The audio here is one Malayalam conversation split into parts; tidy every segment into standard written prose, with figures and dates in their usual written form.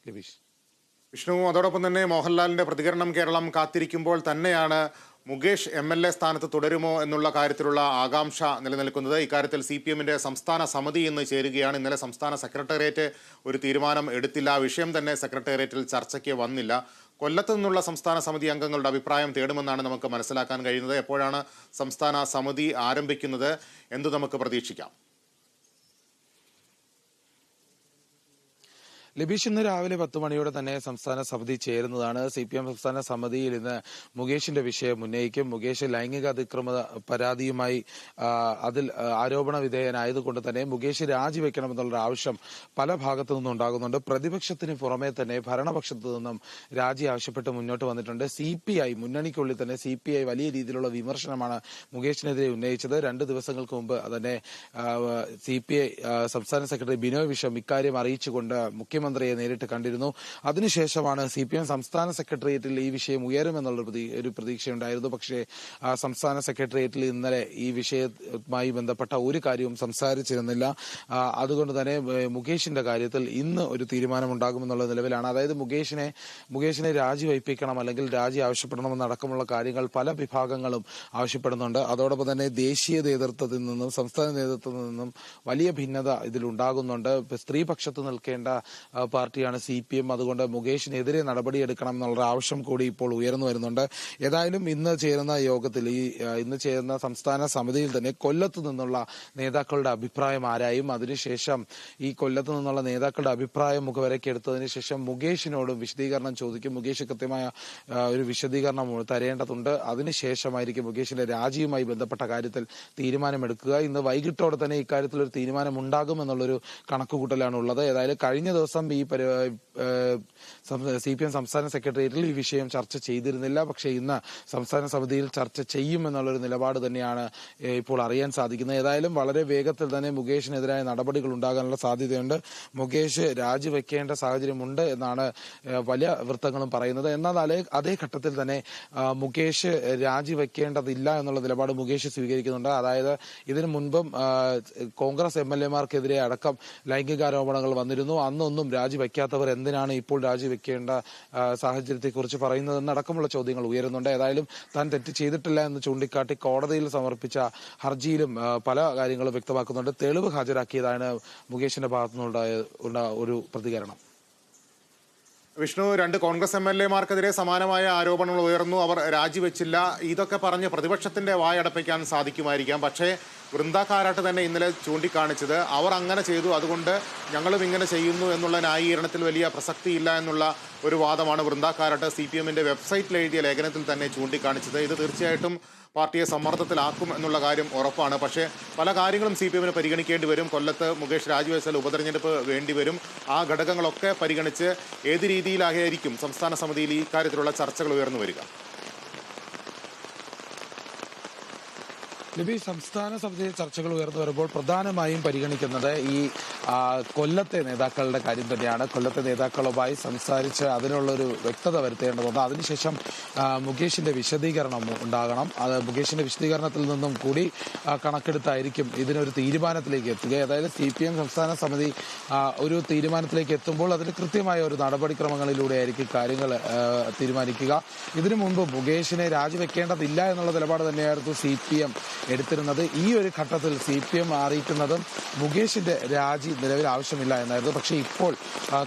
രവീഷ്. വിഷ്ണു, അതോടൊപ്പം തന്നെ മോഹൻലാലിന്റെ പ്രതികരണം കേരളം കാത്തിരിക്കുമ്പോൾ തന്നെയാണ് മുകേഷ് MLA സ്ഥാനത്ത് തുടരുമോ എന്നുള്ള കാര്യത്തിലുള്ള ആകാംക്ഷ നിലനിൽക്കുന്നത്. ഇക്കാര്യത്തിൽ CPM-ന്റെ സംസ്ഥാന സമിതി ഇന്ന് ചേരുകയാണ്. ഇന്നലെ സംസ്ഥാന സെക്രട്ടേറിയറ്റ് ഒരു തീരുമാനം എടുത്തില്ല. ആ വിഷയം തന്നെ സെക്രട്ടേറിയറ്റിൽ ചർച്ചയ്ക്ക് വന്നില്ല. കൊല്ലത്ത് നിന്നുള്ള സംസ്ഥാന സമിതി അംഗങ്ങളുടെ അഭിപ്രായം തേടുമെന്നാണ് നമുക്ക് മനസ്സിലാക്കാൻ കഴിയുന്നത്. എപ്പോഴാണ് സംസ്ഥാന സമിതി ആരംഭിക്കുന്നത്? എന്തു നമുക്ക് പ്രതീക്ഷിക്കാം? ലബീഷ്, ഇന്ന് രാവിലെ 10 മണിയോടെ തന്നെ സംസ്ഥാന സമിതി ചേരുന്നതാണ്. CPM സംസ്ഥാന സമിതിയിൽ ഇന്ന് മുകേഷിന്റെ വിഷയം ഉന്നയിക്കും. മുകേഷ് ലൈംഗിക അതിക്രമ പരാതിയുമായി അതിൽ ആരോപണ വിധേയനായതുകൊണ്ട് തന്നെ മുകേഷ് രാജിവെക്കണമെന്നുള്ള ആവശ്യം പല ഭാഗത്തു നിന്നും ഉണ്ടാകുന്നുണ്ട്. പ്രതിപക്ഷത്തിന് പുറമെ തന്നെ ഭരണപക്ഷത്തു നിന്നും രാജി ആവശ്യപ്പെട്ട് മുന്നോട്ട് വന്നിട്ടുണ്ട്. CPI മുന്നണിക്കുള്ളിൽ തന്നെ CPI വലിയ രീതിയിലുള്ള വിമർശനമാണ് മുകേഷിനെതിരെ ഉന്നയിച്ചത്. 2 ദിവസങ്ങൾക്ക് മുമ്പ് തന്നെ CPI സംസ്ഥാന സെക്രട്ടറി ബിനോയ് വിശ്വം ഇക്കാര്യം അറിയിച്ചുകൊണ്ട് മുഖ്യമന്ത്രിയെ നേരിട്ട് കണ്ടിരുന്നു. അതിനുശേഷമാണ് CPM സംസ്ഥാന സെക്രട്ടേറിയറ്റിൽ ഈ വിഷയം ഉയരുമെന്നുള്ള ഒരു പ്രതീക്ഷയുണ്ടായിരുന്നു. പക്ഷേ സംസ്ഥാന സെക്രട്ടേറിയറ്റിൽ ഇന്നലെ ഈ വിഷയവുമായി ബന്ധപ്പെട്ട ഒരു കാര്യവും സംസാരിച്ചിരുന്നില്ല. അതുകൊണ്ട് തന്നെ മുകേഷിന്റെ കാര്യത്തിൽ ഇന്ന് ഒരു തീരുമാനമുണ്ടാകുമെന്നുള്ള നിലവിലാണ്. അതായത് മുകേഷിനെ രാജിവയ്പ്പിക്കണം അല്ലെങ്കിൽ രാജി ആവശ്യപ്പെടണമെന്നടക്കമുള്ള കാര്യങ്ങൾ പല വിഭാഗങ്ങളും ആവശ്യപ്പെടുന്നുണ്ട്. അതോടൊപ്പം തന്നെ ദേശീയ നേതൃത്വത്തിൽ നിന്നും സംസ്ഥാന നേതൃത്വത്തിൽ നിന്നും വലിയ ഭിന്നത ഇതിലുണ്ടാകുന്നുണ്ട്. സ്ത്രീപക്ഷത്ത് നിൽക്കേണ്ട പാർട്ടിയാണ് CPM. അതുകൊണ്ട് മുകേഷിനെതിരെ നടപടിയെടുക്കണം എന്നുള്ള ആവശ്യം കൂടി ഇപ്പോൾ ഉയർന്നു വരുന്നുണ്ട്. ഏതായാലും ഇന്ന് ചേരുന്ന യോഗത്തിൽ ഇന്ന് ചേരുന്ന സംസ്ഥാന സമിതിയിൽ തന്നെ കൊല്ലത്ത് നിന്നുള്ള നേതാക്കളുടെ അഭിപ്രായം ആരായും അതിനുശേഷം ഈ കൊല്ലത്ത് നിന്നുള്ള നേതാക്കളുടെ അഭിപ്രായം മുഖവരയ്ക്കെടുത്തതിന് ശേഷം മുകേഷിനോടും വിശദീകരണം ചോദിക്കും. മുകേഷ് കൃത്യമായ ഒരു വിശദീകരണം തരേണ്ടതുണ്ട്. അതിനുശേഷമായിരിക്കും മുകേഷിന്റെ രാജിയുമായി ബന്ധപ്പെട്ട കാര്യത്തിൽ തീരുമാനമെടുക്കുക. ഇന്ന് വൈകിട്ടോടെ തന്നെ ഇക്കാര്യത്തിൽ ഒരു തീരുമാനം ഉണ്ടാകുമെന്നുള്ളൊരു കണക്കുകൂട്ടലാണ് ഉള്ളത്. ഏതായാലും കഴിഞ്ഞ ദിവസം ഈ CPM സംസ്ഥാന സെക്രട്ടേറിയറ്റിൽ ഈ വിഷയം ചർച്ച ചെയ്തിരുന്നില്ല. പക്ഷേ ഇന്ന് സംസ്ഥാന സമിതിയിൽ ചർച്ച ചെയ്യുമെന്നുള്ളൊരു നിലപാട് തന്നെയാണ് ഇപ്പോൾ അറിയാൻ സാധിക്കുന്നത്. ഏതായാലും വളരെ വേഗത്തിൽ തന്നെ മുകേഷിനെതിരായ നടപടികൾ ഉണ്ടാകാനുള്ള സാധ്യതയുണ്ട്. മുകേഷ് രാജിവെക്കേണ്ട സാഹചര്യമുണ്ട് എന്നാണ് വലിയ വൃത്തങ്ങളും പറയുന്നത്. എന്നാൽ അതേ ഘട്ടത്തിൽ തന്നെ മുകേഷ് രാജിവെക്കേണ്ടതില്ല എന്നുള്ള നിലപാട് മുകേഷ് സ്വീകരിക്കുന്നുണ്ട്. അതായത് ഇതിനു മുൻപും കോൺഗ്രസ് MLA-മാർക്കെതിരെ അടക്കം ലൈംഗികാരോപണങ്ങൾ വന്നിരുന്നു. അന്നൊന്നും രാജിവെക്കാത്തവർ എന്തിനാണ് ഇപ്പോൾ രാജിവെക്കേണ്ട സാഹചര്യത്തെക്കുറിച്ച് പറയുന്നതെന്നടക്കമുള്ള ചോദ്യങ്ങൾ ഉയരുന്നുണ്ട്. ഏതായാലും താൻ തെറ്റ് ചെയ്തിട്ടില്ല എന്ന് ചൂണ്ടിക്കാട്ടി കോടതിയിൽ സമർപ്പിച്ച ഹർജിയിലും പല കാര്യങ്ങളും വ്യക്തമാക്കുന്നുണ്ട്. തെളിവ് ഹാജരാക്കിയതാണ് മുകേഷിന്റെ ഭാഗത്തുനിന്നുള്ള ഒരു പ്രതികരണം. വിഷ്ണു, 2 കോൺഗ്രസ് MLA-മാർക്കെതിരെ സമാനമായ ആരോപണങ്ങൾ ഉയർന്നു. അവർ രാജിവെച്ചില്ല. ഇതൊക്കെ പറഞ്ഞ് പ്രതിപക്ഷത്തിന്റെ വായടപ്പിക്കാൻ സാധിക്കുമായിരിക്കാം. പക്ഷേ വൃന്ദ കാരാട്ട് തന്നെ ഇന്നലെ ചൂണ്ടിക്കാണിച്ചത് അവർ അങ്ങനെ ചെയ്തു, അതുകൊണ്ട് ഞങ്ങളും ഇങ്ങനെ ചെയ്യുന്നു എന്നുള്ള ന്യായീകരണത്തിൽ വലിയ പ്രസക്തിയില്ല എന്നുള്ള ഒരു വാദമാണ് വൃന്ദ കാരാട്ട് CPM-ന്റെ വെബ്സൈറ്റിൽ എഴുതിയ ലേഖനത്തിൽ തന്നെ ചൂണ്ടിക്കാണിച്ചത്. ഇത് തീർച്ചയായിട്ടും പാർട്ടിയെ സമ്മർദ്ദത്തിലാക്കും എന്നുള്ള കാര്യം ഉറപ്പാണ്. പക്ഷേ പല കാര്യങ്ങളും CPM-ന് പരിഗണിക്കേണ്ടി വരും. കൊല്ലത്ത് മുകേഷ് രാജിവെച്ചാൽ ഉപതെരഞ്ഞെടുപ്പ് വേണ്ടിവരും. ആ ഘടകങ്ങളൊക്കെ പരിഗണിച്ച് ഏത് രീതിയിലായിരിക്കും സംസ്ഥാന സമിതിയിൽ ഈ കാര്യത്തിലുള്ള ചർച്ചകൾ ഉയർന്നു വരിക? ലബി, സംസ്ഥാന സമിതിയിൽ ചർച്ചകൾ ഉയർന്നു വരുമ്പോൾ പ്രധാനമായും പരിഗണിക്കുന്നത് ഈ കൊല്ലത്തെ നേതാക്കളുടെ കാര്യം തന്നെയാണ്. കൊല്ലത്തെ നേതാക്കളുമായി സംസാരിച്ച് അതിനുള്ളൊരു വ്യക്തത വരുത്തേണ്ടതുണ്ട്. അതിനുശേഷം മുകേഷിന്റെ വിശദീകരണം ഉണ്ടാകണം. അത് മുകേഷിന്റെ വിശദീകരണത്തിൽ നിന്നും കൂടി കണക്കെടുത്തായിരിക്കും ഇതിനൊരു തീരുമാനത്തിലേക്ക് എത്തുക. അതായത് CPM സംസ്ഥാന സമിതി ഒരു തീരുമാനത്തിലേക്ക് എത്തുമ്പോൾ അതിന് കൃത്യമായ ഒരു നടപടിക്രമങ്ങളിലൂടെ ആയിരിക്കും കാര്യങ്ങൾ തീരുമാനിക്കുക. ഇതിനു മുമ്പ് മുകേഷിനെ രാജിവെക്കേണ്ടതില്ല എന്നുള്ള നിലപാട് തന്നെയായിരുന്നു CPM എടുത്തിരുന്നത്. ഈ ഒരു ഘട്ടത്തിൽ CPM അറിയിക്കുന്നതും മുകേഷിന്റെ രാജി നിലവിൽ ആവശ്യമില്ല എന്നായിരുന്നു. പക്ഷേ ഇപ്പോൾ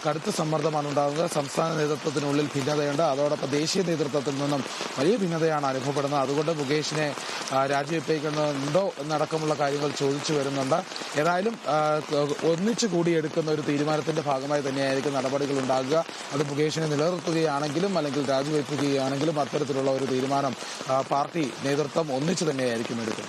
കടുത്ത സമ്മർദ്ദമാണ് ഉണ്ടാകുന്നത്. സംസ്ഥാന നേതൃത്വത്തിനുള്ളിൽ ഭിന്നതയുണ്ട്. അതോടൊപ്പം ദേശീയ നേതൃത്വത്തിൽ നിന്നും വലിയ ഭിന്നതയാണ് അനുഭവപ്പെടുന്നത്. അതുകൊണ്ട് മുകേഷിനെ രാജിവെപ്പിക്കുന്നുണ്ടോ എന്നടക്കമുള്ള കാര്യങ്ങൾ ചോദിച്ചു വരുന്നുണ്ട്. ഏതായാലും ഒന്നിച്ചു കൂടിയെടുക്കുന്ന ഒരു തീരുമാനത്തിന്റെ ഭാഗമായി തന്നെയായിരിക്കും നടപടികൾ ഉണ്ടാകുക. അത് മുകേഷിനെ നിലനിർത്തുകയാണെങ്കിലും അല്ലെങ്കിൽ രാജിവെപ്പിക്കുകയാണെങ്കിലും അത്തരത്തിലുള്ള ഒരു തീരുമാനം പാർട്ടി നേതൃത്വം ഒന്നിച്ചു തന്നെയായിരിക്കും എടുക്കുന്നത്.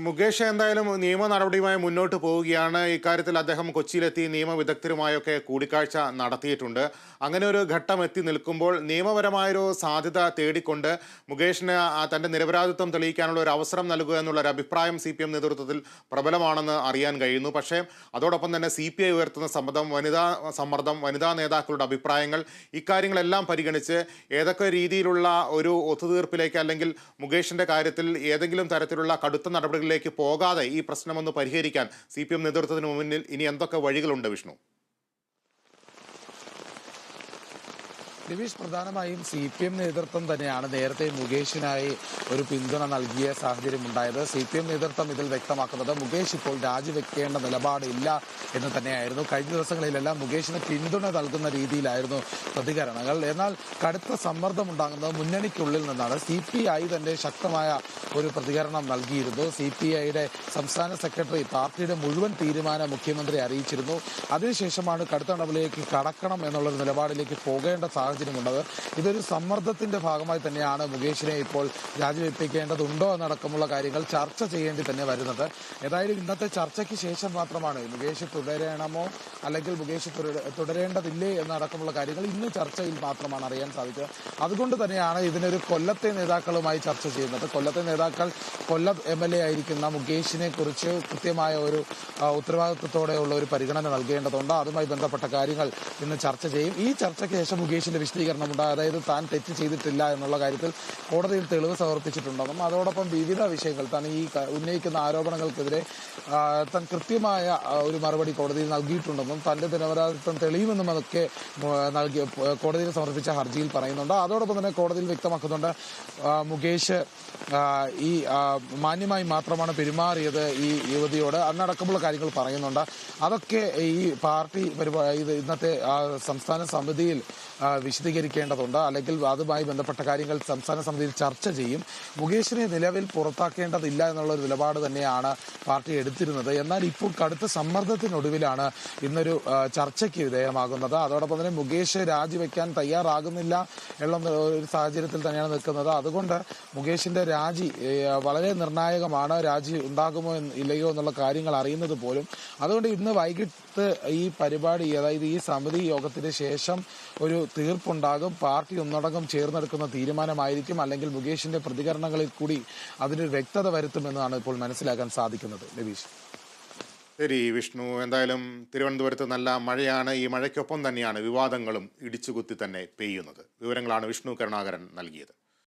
മുകേഷ് എന്തായാലും നിയമ നടപടിയുമായി മുന്നോട്ട് പോവുകയാണ്. ഇക്കാര്യത്തിൽ അദ്ദേഹം കൊച്ചിയിലെത്തി നിയമവിദഗ്ധരുമായൊക്കെ കൂടിക്കാഴ്ച നടത്തിയിട്ടുണ്ട്. അങ്ങനെ ഒരു ഘട്ടം എത്തി നിൽക്കുമ്പോൾ നിയമപരമായൊരു സാധ്യത തേടിക്കൊണ്ട് മുകേഷിന് തൻ്റെ നിരപരാധിത്വം തെളിയിക്കാനുള്ള ഒരു അവസരം നൽകുക എന്നുള്ളൊരു അഭിപ്രായം CPM നേതൃത്വത്തിൽ പ്രബലമാണെന്ന് അറിയാൻ കഴിയുന്നു. പക്ഷേ അതോടൊപ്പം തന്നെ CPI ഉയർത്തുന്ന സമ്മർദ്ദം, വനിതാ നേതാക്കളുടെ അഭിപ്രായങ്ങൾ, ഇക്കാര്യങ്ങളെല്ലാം പരിഗണിച്ച് ഏതൊക്കെ രീതിയിലുള്ള ഒരു ഒത്തുതീർപ്പിലേക്ക് അല്ലെങ്കിൽ മുകേഷിൻ്റെ കാര്യത്തിൽ ഏതെങ്കിലും തരത്തിലുള്ള കടുത്ത നടപടികളിലേക്ക് പോകാതെ ഈ പ്രശ്നമൊന്ന് പരിഹരിക്കാൻ CPM നേതൃത്വത്തിന് മുന്നിൽ ഇനി എന്തൊക്കെ വഴികളുണ്ട് വിഷ്ണു? ദിവിഷ്, പ്രധാനമായും CPM നേതൃത്വം തന്നെയാണ് നേരത്തെ മുകേഷിനായി ഒരു പിന്തുണ നൽകിയ സാഹചര്യം ഉണ്ടായത്. CPM നേതൃത്വം ഇതിൽ വ്യക്തമാക്കുന്നത് മുകേഷ് ഇപ്പോൾ രാജിവെക്കേണ്ട നിലപാടില്ല എന്ന് തന്നെയായിരുന്നു. കഴിഞ്ഞ ദിവസങ്ങളിലെല്ലാം മുകേഷിന് പിന്തുണ നൽകുന്ന രീതിയിലായിരുന്നു പ്രതികരണങ്ങൾ. എന്നാൽ കടുത്ത സമ്മർദ്ദമുണ്ടാകുന്നത് മുന്നണിക്കുള്ളിൽ നിന്നാണ്. CPI തന്നെ ശക്തമായ ഒരു പ്രതികരണം നൽകിയിരുന്നു. CPIയുടെ സംസ്ഥാന സെക്രട്ടറി പാർട്ടിയുടെ മുഴുവൻ തീരുമാനം മുഖ്യമന്ത്രി അറിയിച്ചിരുന്നു. അതിനുശേഷമാണ് കടുത്ത നടപടിയിലേക്ക് കടക്കണം എന്നുള്ളൊരു നിലപാടിലേക്ക് പോകേണ്ട സാഹചര്യമുള്ളത്. ഇതൊരു സമ്മർദ്ദത്തിന്റെ ഭാഗമായി തന്നെയാണ് മുകേഷിനെ ഇപ്പോൾ രാജിവെപ്പിക്കേണ്ടതുണ്ടോ എന്നടക്കമുള്ള കാര്യങ്ങൾ ചർച്ച ചെയ്യേണ്ടി തന്നെ വരുന്നത്. ഏതായാലും ഇന്നത്തെ ചർച്ചയ്ക്ക് ശേഷം മാത്രമാണ് മുകേഷ് തുടരണമോ അല്ലെങ്കിൽ മുകേഷ് തുടരേണ്ടതില്ലേ എന്നടക്കമുള്ള കാര്യങ്ങൾ ഇന്ന് ചർച്ചയിൽ മാത്രമാണ് അറിയാൻ സാധിക്കുക. അതുകൊണ്ട് തന്നെയാണ് ഇതിനൊരു കൊല്ലത്തെ നേതാക്കളുമായി ചർച്ച ചെയ്യുന്നത്. കൊല്ലത്തെ നേതാക്കൾ കൊല്ലം MLA ആയിരിക്കുന്ന മുകേഷിനെ കുറിച്ച് കൃത്യമായ ഒരു ഉത്തരവാദിത്വത്തോടെയുള്ള ഒരു പരിഗണന നൽകേണ്ടതുണ്ട്. അതുമായി ബന്ധപ്പെട്ട കാര്യങ്ങൾ ഇന്ന് ചർച്ച ചെയ്യും. ഈ ചർച്ചയ്ക്ക് ശേഷം മുകേഷിന്റെ വിശദീകരണമുണ്ട്. അതായത് താൻ തെറ്റ് ചെയ്തിട്ടില്ല എന്നുള്ള കാര്യത്തിൽ കോടതിയിൽ തെളിവ് സമർപ്പിച്ചിട്ടുണ്ടെന്നും അതോടൊപ്പം വിവിധ വിഷയങ്ങൾ താൻ ഈ ഉന്നയിക്കുന്ന ആരോപണങ്ങൾക്കെതിരെ താൻ കൃത്യമായ ഒരു മറുപടി കോടതിയിൽ നൽകിയിട്ടുണ്ടെന്നും തന്റെ നിരപരാധിത്വം തെളിയുമെന്നും അതൊക്കെ നൽകി കോടതിയിൽ സമർപ്പിച്ച ഹർജിയിൽ പറയുന്നുണ്ട്. അതോടൊപ്പം തന്നെ കോടതിയിൽ വ്യക്തമാക്കുന്നുണ്ട് മുകേഷ് ഈ മാന്യമായി മാത്രമാണ് പെരുമാറിയത് ഈ യുവതിയോട് അന്നടക്കമുള്ള കാര്യങ്ങൾ പറയുന്നുണ്ട്. അതൊക്കെ ഈ പാർട്ടി ഇന്നത്തെ സംസ്ഥാന സമിതിയിൽ വിശദീകരിക്കേണ്ടതുണ്ട്. അല്ലെങ്കിൽ അതുമായി ബന്ധപ്പെട്ട കാര്യങ്ങൾ സംസ്ഥാന സമിതിയിൽ ചർച്ച ചെയ്യും. മുകേഷിനെ നിലവിൽ പുറത്താക്കേണ്ടതില്ല എന്നുള്ളൊരു നിലപാട് തന്നെയാണ് പാർട്ടി എടുത്തിരുന്നത്. എന്നാൽ ഇപ്പോൾ കടുത്ത സമ്മർദ്ദത്തിനൊടുവിലാണ് ഇന്നൊരു ചർച്ചയ്ക്ക് വിധേയമാകുന്നത്. അതോടൊപ്പം തന്നെ മുകേഷ് രാജിവെക്കാൻ തയ്യാറാകുന്നില്ല എന്നുള്ള ഒരു സാഹചര്യത്തിൽ തന്നെയാണ് നിൽക്കുന്നത്. അതുകൊണ്ട് മുകേഷിന്റെ രാജി വളരെ നിർണായകമാണ്. രാജി ഉണ്ടാകുമോ ഇല്ലയോ എന്നുള്ള കാര്യങ്ങൾ അറിയുന്നത് പോലും. അതുകൊണ്ട് ഇന്ന് വൈകിട്ട് ഈ പരിപാടി, അതായത് ഈ സമിതി യോഗത്തിന് ശേഷം ഒരു തീർപ്പുണ്ടാകും. പാർട്ടി ഒന്നടങ്കം ചേർന്നെടുക്കുന്ന തീരുമാനമായിരിക്കും. അല്ലെങ്കിൽ മുകേഷിന്റെ പ്രതികരണങ്ങളിൽ കൂടി അതിനൊരു വ്യക്തത വരുത്തുമെന്നാണ് ഇപ്പോൾ മനസ്സിലാക്കാൻ സാധിക്കുന്നത്. ലബീഷ്. ശരി വിഷ്ണു, എന്തായാലും തിരുവനന്തപുരത്ത് നല്ല മഴയാണ്. ഈ മഴയ്ക്കൊപ്പം തന്നെയാണ് വിവാദങ്ങളും ഇടിച്ചുകുത്തി തന്നെ പെയ്യുന്നത്. വിവരങ്ങളാണ് വിഷ്ണു കരുണാകരൻ നൽകിയത്.